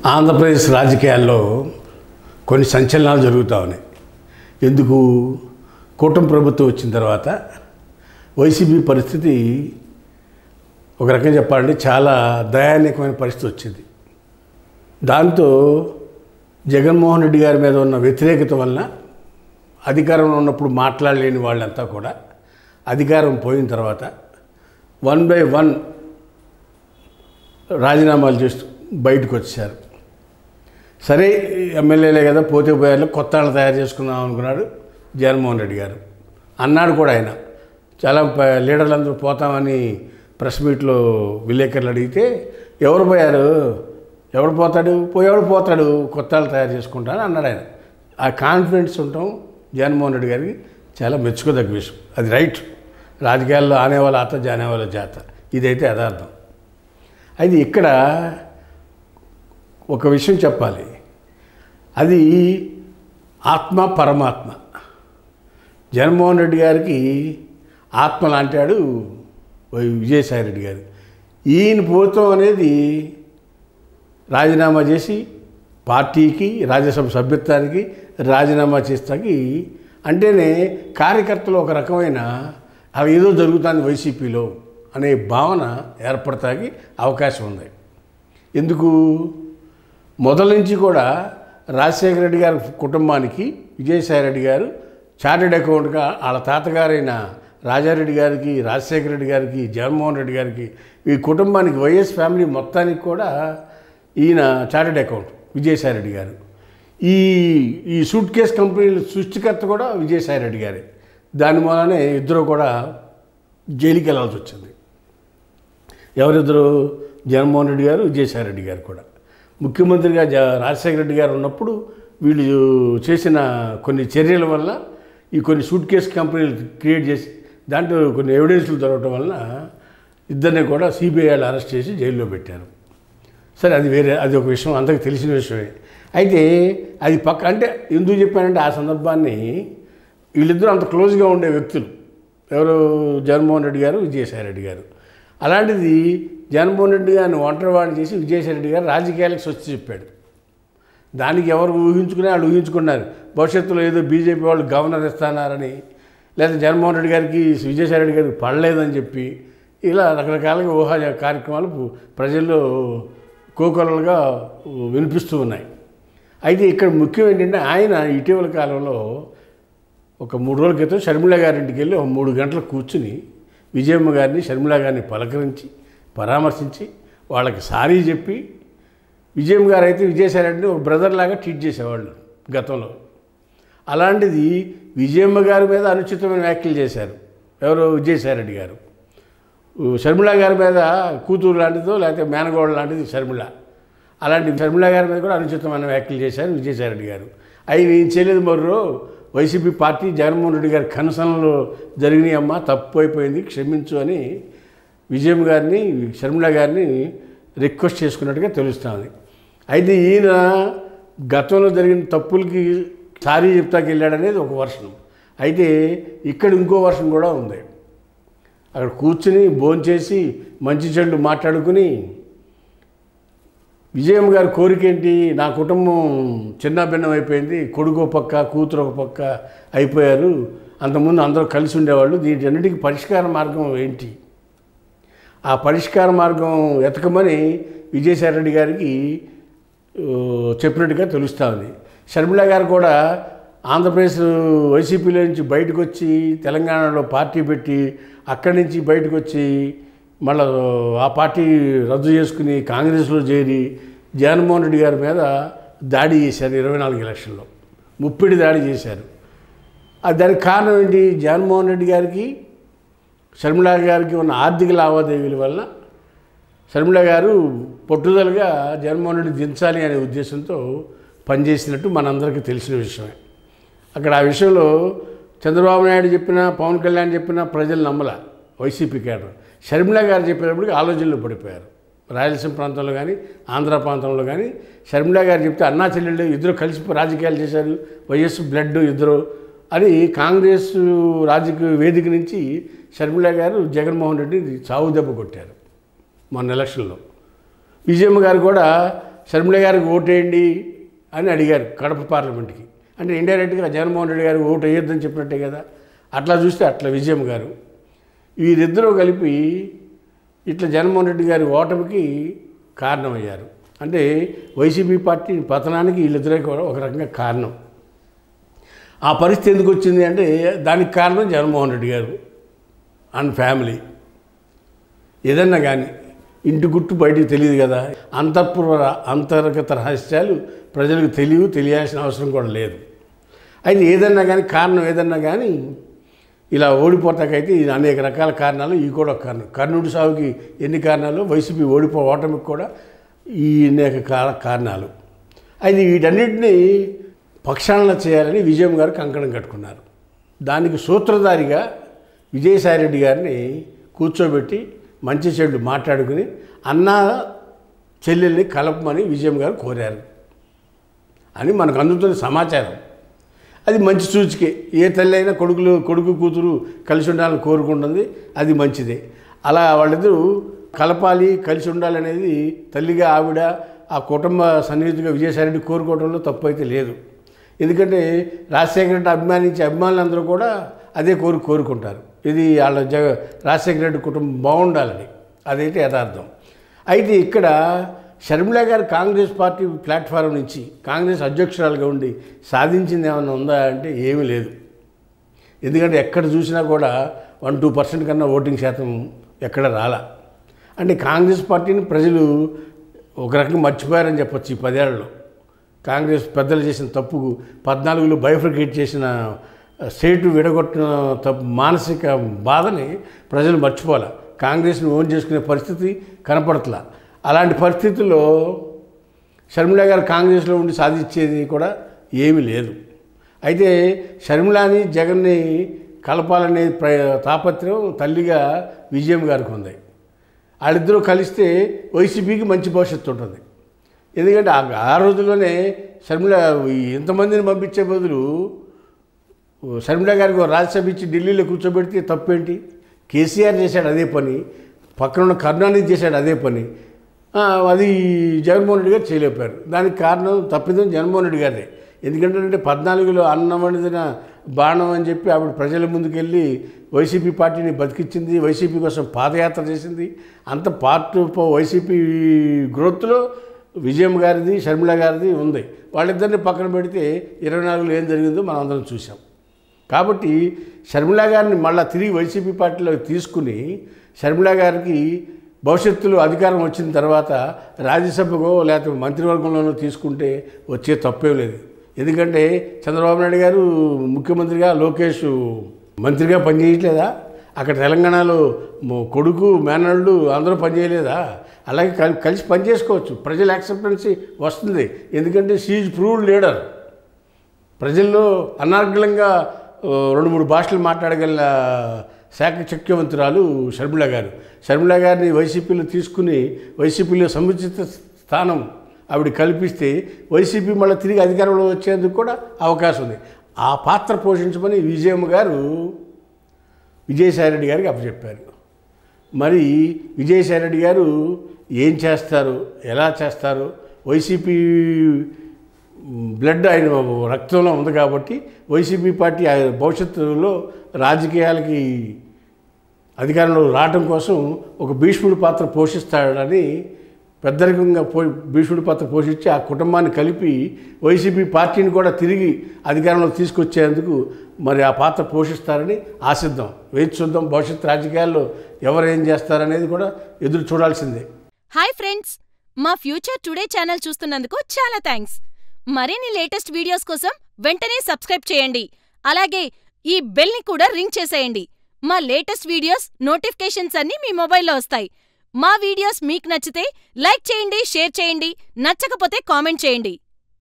ఆంధ్రప్రదేశ్ రాజకీయాల్లో కొన్ని సంచలనాలు జరుగుతూ ఉన్నాయి. ఎందుకు? కూటమి ప్రభుత్వం వచ్చిన తర్వాత వైసీపీ పరిస్థితి ఒక రకంగా చెప్పాలంటే చాలా దయానీయమైన పరిస్థితి వచ్చింది. దాంతో జగన్మోహన్ రెడ్డి గారి మీద ఉన్న వ్యతిరేకత వలన అధికారంలో ఉన్నప్పుడు మాట్లాడలేని వాళ్ళంతా కూడా అధికారం పోయిన తర్వాత 1 by 1 రాజీనామాలు చేస్తూ బయటకు వచ్చారు. సరే, ఎమ్మెల్యేలే కదా, పోతే పోయారు, కొత్త వాళ్ళు తయారు చేసుకుందాం అనుకున్నాడు జగన్మోహన్ రెడ్డి గారు. అన్నాడు కూడా ఆయన. చాలా లీడర్లందరూ పోతామని ప్రెస్ మీట్లో విలేకరులు అడిగితే, ఎవరు పోయారు, ఎవడు పోతాడు, పోయేవాడు పోతాడు, కొత్త వాళ్ళు తయారు చేసుకుంటాను అన్నాడు ఆయన. ఆ కాన్ఫిడెన్స్ ఉండటం జగన్మోహన్ రెడ్డి గారికి చాలా మెచ్చుకోదగ్గ విషయం. అది రైట్. రాజకీయాల్లో ఆనేవాళ్ళ ఆత జానేవాళ్ళ జాత, ఇదైతే యథార్థం. అయితే ఇక్కడ ఒక విషయం చెప్పాలి. అది ఆత్మ పరమాత్మ. జగన్మోహన్ రెడ్డి గారికి ఆత్మ లాంటాడు విజయసాయి రెడ్డి గారు. ఈయన పోతాం అనేది రాజీనామా చేసి పార్టీకి, రాజ్యసభ సభ్యత్వానికి రాజీనామా చేస్తాకి అంటేనే కార్యకర్తలు ఒక రకమైన అవి ఏదో జరుగుతుంది వైసీపీలో అనే భావన ఏర్పడతాకి అవకాశం ఉంది. ఎందుకు? మొదల నుంచి కూడా రాజశేఖర రెడ్డి గారి కుటుంబానికి విజయసాయి రెడ్డి గారు చార్టెడ్ అకౌంట్గా వాళ్ళ తాతగారైన రాజారెడ్డి గారికి, రాజశేఖర రెడ్డి గారికి, జగన్మోహన్ రెడ్డి గారికి, ఈ కుటుంబానికి వైఎస్ ఫ్యామిలీ మొత్తానికి కూడా ఈయన చార్టెడ్ అకౌంట్ విజయసాయి రెడ్డి గారు. ఈ సూట్ కేస్ కంపెనీల సృష్టికర్త కూడా విజయసాయి రెడ్డి గారే. దాని మూలనే ఇద్దరు కూడా జైలుకి వెళ్ళాల్సి వచ్చింది. ఎవరిద్దరు? జగన్మోహన్ రెడ్డి గారు, విజయసాయి రెడ్డి గారు కూడా. ముఖ్యమంత్రిగా రాజశేఖర రెడ్డి గారు ఉన్నప్పుడు వీళ్ళు చేసిన కొన్ని చర్యల వల్ల ఈ కొన్ని సూట్ కేస్ కంపెనీలు క్రియేట్ చేసి దాంట్లో కొన్ని ఎవిడెన్స్లు దొరకడం వలన ఇద్దరిని కూడా సిబిఐ వాళ్ళు అరెస్ట్ చేసి జైల్లో పెట్టారు. సరే, అది వేరే, అది ఒక విషయం, అందరికీ తెలిసిన విషయమే. అయితే అది అంటే ఎందుకు చెప్పానంటే, ఆ సందర్భాన్ని వీళ్ళిద్దరూ అంత క్లోజ్గా ఉండే వ్యక్తులు. ఎవరు? జగన్మోహన్ రెడ్డి గారు, విజయసాయి రెడ్డి గారు. అలాంటిది జగన్మోహన్ రెడ్డి గారిని ఒంటరివాడిని చేసి విజయసాయి రెడ్డి గారు రాజకీయాలకు స్వచ్ఛ చెప్పాడు. దానికి ఎవరు ఊహించుకునే వాళ్ళు ఊహించుకున్నారు. భవిష్యత్తులో ఏదో బీజేపీ వాళ్ళు గవర్నర్ ఇస్తానారని, లేదా జగన్మోహన్ రెడ్డి గారికి, విజయసాయి రెడ్డి గారికి పడలేదని చెప్పి, ఇలా రకరకాలుగా ఊహా కార్యక్రమాలు ప్రజల్లో కోకొలలుగా వినిపిస్తూ ఉన్నాయి. అయితే ఇక్కడ ముఖ్యం ఏంటంటే, ఆయన ఇటీవల కాలంలో ఒక 3 రోజుల క్రితం షర్మిల గారింటికి వెళ్ళి 3 గంటలు కూర్చుని విజయమ్మ గారిని, షర్మిల గారిని పలకరించి, పరామర్శించి, వాళ్ళకి సారీ చెప్పి, విజయమ్మ గారు అయితే విజయసాయి రెడ్డిని ఒక బ్రదర్ లాగా ట్రీట్ చేసేవాళ్ళు గతంలో. అలాంటిది విజయమ్మ గారి మీద అనుచితమైన వ్యాఖ్యలు చేశారు. ఎవరు? విజయసాయి రెడ్డి గారు. షర్మిల గారి మీద కూతురు లాంటిదో లేకపోతే మేనగోడ లాంటిది షర్మిల. అలాంటి షర్మిల గారి మీద కూడా అనుచితమైన వ్యాఖ్యలు చేశారు విజయసాయి రెడ్డి గారు. అవి నేను చేయలేదు మరో, వైసీపీ పార్టీ జగన్మోహన్ రెడ్డి గారి కనసనలో జరిగినాయి అమ్మ, తప్పు అయిపోయింది, క్షమించు అని విజయమ్మ గారిని, షర్మిల గారిని రిక్వెస్ట్ చేసుకున్నట్టుగా తెలుస్తుంది. అయితే ఈయన గతంలో జరిగిన తప్పులకి సారీ చెప్తాకి వెళ్ళాడనేది ఒక వర్షం. అయితే ఇక్కడ ఇంకో వర్షం కూడా ఉంది. అక్కడ కూర్చుని భోంచేసి మంచి చెడ్లు మాట్లాడుకుని, విజయమ్మ గారి కోరిక ఏంటి? నా కుటుంబం చిన్న భిన్నం అయిపోయింది, కొడుకు ఒక పక్క, కూతురు ఒక పక్క అయిపోయారు, అంతకుముందు అందరూ కలిసి ఉండేవాళ్ళు, దీనిన్నిటికీ పరిష్కార మార్గం ఏంటి? ఆ పరిష్కార మార్గం ఎతకమని విజయసాయి రెడ్డి గారికి చెప్పినట్టుగా తెలుస్తూ ఉంది. షర్మిల గారు కూడా ఆంధ్రప్రదేశ్ వైసీపీలో నుంచి బయటకు వచ్చి తెలంగాణలో పార్టీ పెట్టి, అక్కడి నుంచి బయటకు వచ్చి మళ్ళీ ఆ పార్టీ రద్దు చేసుకుని కాంగ్రెస్లో చేరి జగన్మోహన్ రెడ్డి గారి మీద దాడి చేశారు. 24 ఎలక్షన్లో ముప్పిడి దాడి చేశారు. దానికి కారణం ఏంటి? జగన్మోహన్ రెడ్డి గారికి, షర్మిల గారికి ఉన్న ఆర్థిక లావాదేవీల వల్ల షర్మిల గారు పట్టుదలగా జగన్మోహన్ రెడ్డి దించాలి అనే ఉద్దేశంతో పనిచేసినట్టు మనందరికీ తెలిసిన విషయమే. అక్కడ ఆ విషయంలో చంద్రబాబు నాయుడు చెప్పినా, పవన్ కళ్యాణ్ చెప్పినా ప్రజలు నమ్మల వైసీపీ కేడర్. షర్మిల గారు చెప్పేటప్పటికి ఆలోచనలో పడిపోయారు. రాయలసీమ ప్రాంతంలో కానీ, ఆంధ్ర ప్రాంతంలో కానీ షర్మిల గారు చెప్తే అన్నా చెల్లెళ్ళు ఇద్దరు కలిసి రాజకీయాలు చేశారు, వైఎస్ బ్లడ్ ఇద్దరు అని కాంగ్రెస్ రాజకీయ వేదిక నుంచి షర్మిల గారు జగన్మోహన్ రెడ్డి చావు దెబ్బ కొట్టారు మొన్న ఎలక్షన్లో. విజయమ్మ గారు కూడా షర్మిల గారికి ఓటేయండి అని అడిగారు కడప పార్లమెంట్కి. అంటే ఇండైరెక్ట్గా జగన్మోహన్ రెడ్డి గారికి ఓటు వేయొద్దని చెప్పినట్టే కదా. అట్లా చూస్తే అట్లా విజయమ్మ గారు వీరిద్దరూ కలిపి ఇట్లా జగన్మోహన్ రెడ్డి గారి ఓటమికి కారణమయ్యారు. అంటే వైసీపీ పార్టీ పతనానికి వీళ్ళిద్దరే కూడా ఒక రకంగా కారణం. ఆ పరిస్థితి ఎందుకు వచ్చింది అంటే దానికి కారణం జగన్మోహన్ రెడ్డి గారు అండ్ ఫ్యామిలీ. ఏదన్నా కానీ ఇంటి గుట్టు బయటికి తెలియదు కదా, అంతర్గత రహస్యాలు ప్రజలకు తెలియాల్సిన అవసరం కూడా లేదు. అయితే ఏదన్నా కానీ కారణం ఏదన్నా కానీ ఇలా ఓడిపోతాకైతే అనేక రకాల కారణాలు, ఈ కూడా ఒక కారణం. కర్ణుడి సాగుకి ఎన్ని కారణాలు, వైసీపీ ఓటమికి కూడా ఈ అనేక కారణాలు. అయితే వీటన్నిటినీ పక్షాలన చేయాలని విజయమ్మ గారు కంకణం కట్టుకున్నారు. దానికి సూత్రధారిగా విజయసాయిరెడ్డి గారిని కూర్చోబెట్టి మంచి చెడు మాట్లాడుకుని అన్న చెల్లెల్ని కలపమని విజయమ్మ గారు కోరారు అని మనకు అందుతున్న సమాచారం. అది మంచి సూచికే. ఏ తల్లి అయినా కొడుకు కూతురు కలిసి ఉండాలని కోరుకుంటుంది, అది మంచిదే. అలా వాళ్ళిద్దరూ కలపాలి, కలిసి ఉండాలనేది తల్లిగా ఆవిడ, ఆ కుటుంబ సన్నిహితుగా విజయసాయిరెడ్డి కోరుకోవడంలో తప్పు అయితే లేదు. ఎందుకంటే రాజశేఖర రెడ్డి అభిమానించే అభిమానులందరూ కూడా అదే కోరుకుంటారు. ఇది వాళ్ళ రాజశేఖర రెడ్డి కుటుంబం బాగుండాలని, అదైతే యథార్థం. అయితే ఇక్కడ షర్మిల గారు కాంగ్రెస్ పార్టీ ప్లాట్ఫారం నుంచి కాంగ్రెస్ అధ్యక్షురాలుగా ఉండి సాధించింది ఏమన్నా ఉందా అంటే ఏమీ లేదు. ఎందుకంటే ఎక్కడ చూసినా కూడా 1-2% కన్నా ఓటింగ్ శాతం ఎక్కడ రాలా. అంటే కాంగ్రెస్ పార్టీని ప్రజలు ఒక రకంగా మర్చిపోయారని చెప్పొచ్చు. ఈ 10 ఏళ్లలో కాంగ్రెస్ పెద్దలు చేసిన తప్పుకు 14లో బైఫర్కేట్ చేసిన స్టేటు విడగొట్టిన మానసిక బాధని ప్రజలు మర్చిపోలే. కాంగ్రెస్ని ఓన్ చేసుకునే పరిస్థితి కనపడట్లా. అలాంటి పరిస్థితుల్లో షర్మిల గారు కాంగ్రెస్లో ఉండి సాధించేది కూడా ఏమీ లేదు. అయితే షర్మిలాని జగన్ని కలపాలనే తాపత్రయం తల్లిగా విజయమ్మ గారికి ఉంది. వాళ్ళిద్దరూ కలిస్తే వైసీపీకి మంచి భవిష్యత్తు ఉంటుంది. ఎందుకంటే ఆ రోజుల్లోనే షర్మిల ఇంతమందిని పంపించే బదులు షర్మిల గారికి రాజ్యసభ ఇచ్చి ఢిల్లీలో కూర్చోబెడితే తప్పేంటి? కేసీఆర్ చేశాడు అదే పని, పక్కనున్న కరుణానిధి చేశాడు అదే పని. అది జగన్మోహన్ రెడ్డి గారు చేయలేపారు. దానికి కారణం తప్పిదం జగన్మోహన్ రెడ్డి గారే. ఎందుకంటే 14లో అన్నం వండిన బాణం అని చెప్పి ఆవిడ ప్రజల ముందుకెళ్ళి వైసీపీ పార్టీని బతికించింది, వైసీపీ కోసం పాదయాత్ర చేసింది. అంత వైసీపీ గ్రోత్లో విజయమ్మ గారిది, షర్మిల గారిది ఉంది. వాళ్ళిద్దరిని పక్కన పెడితే 24లో ఏం జరిగిందో మనం అందరం చూసాం. కాబట్టి షర్మిల గారిని మళ్ళీ తిరిగి వైసీపీ పార్టీలోకి తీసుకుని షర్మిల గారికి భవిష్యత్తులో అధికారం వచ్చిన తర్వాత రాజ్యసభకో లేకపోతే మంత్రివర్గంలోనో తీసుకుంటే వచ్చే తప్పేం లేదు. ఎందుకంటే చంద్రబాబు నాయుడు గారు ముఖ్యమంత్రిగా, లోకేష్ మంత్రిగా పనిచేయట్లేదా? అక్కడ తెలంగాణలో కొడుకు మేనల్లుడు అందరూ పనిచేయలేదా? అలాగే కలిసి పనిచేసుకోవచ్చు. ప్రజల యాక్సెప్టెన్సీ వస్తుంది. ఎందుకంటే షీఈజ్ ప్రూవ్డ్ లీడర్. ప్రజల్లో అనార్గళంగా 2-3 భాషలు మాట్లాడగల శాఖచక్యవంతురాలు షర్మిల గారు. షర్మిల గారిని వైసీపీలో తీసుకుని వైసీపీలో సముచిత స్థానం ఆవిడ కల్పిస్తే వైసీపీ మళ్ళీ తిరిగి అధికారంలో వచ్చేందుకు కూడా అవకాశం ఉంది. ఆ పాత్ర పోషించమని విజయమ్మ గారు విజయసాయిరెడ్డి గారికి అప్పచెప్పారు. మరి విజయసాయిరెడ్డి గారు ఏం చేస్తారు, ఎలా చేస్తారు? వైసీపీ బ్లడ్ ఆయన రక్తంలో ఉంది కాబట్టి వైసీపీ పార్టీ భవిష్యత్తులో రాజకీయాలకి అధికారంలో రావడం కోసం ఒక భీష్ముడి పాత్ర పోషిస్తాడని పెద్దరికంగా భీష్ముడి పాత్ర పోషించి ఆ కుటుంబాన్ని కలిపి వైసీపీ పార్టీని కూడా తిరిగి అధికారంలో తీసుకొచ్చేందుకు మరి ఆ పాత్ర పోషిస్తారని ఆశిద్దాం, వేచి చూద్దాం. భవిష్యత్ రాజకీయాల్లో ఎవరు ఏం చేస్తారనేది కూడా ఎదురు చూడాల్సిందే. హాయ్ ఫ్రెండ్స్, మా ఫ్యూచర్ టుడే ఛానల్ చూస్తున్నందుకు చాలా థ్యాంక్స్. మరిన్ని లేటెస్ట్ వీడియోస్ కోసం వెంటనే సబ్స్క్రైబ్ చేయండి. అలాగే ఈ బెల్ ని కూడా రింగ్ చేసేయండి. మా లేటెస్ట్ వీడియోస్ నోటిఫికేషన్స్ అన్నీ మీ మొబైల్లో వస్తాయి. మా వీడియోస్ మీకు నచ్చితే లైక్ చేయండి, షేర్ చేయండి, నచ్చకపోతే కామెంట్ చేయండి.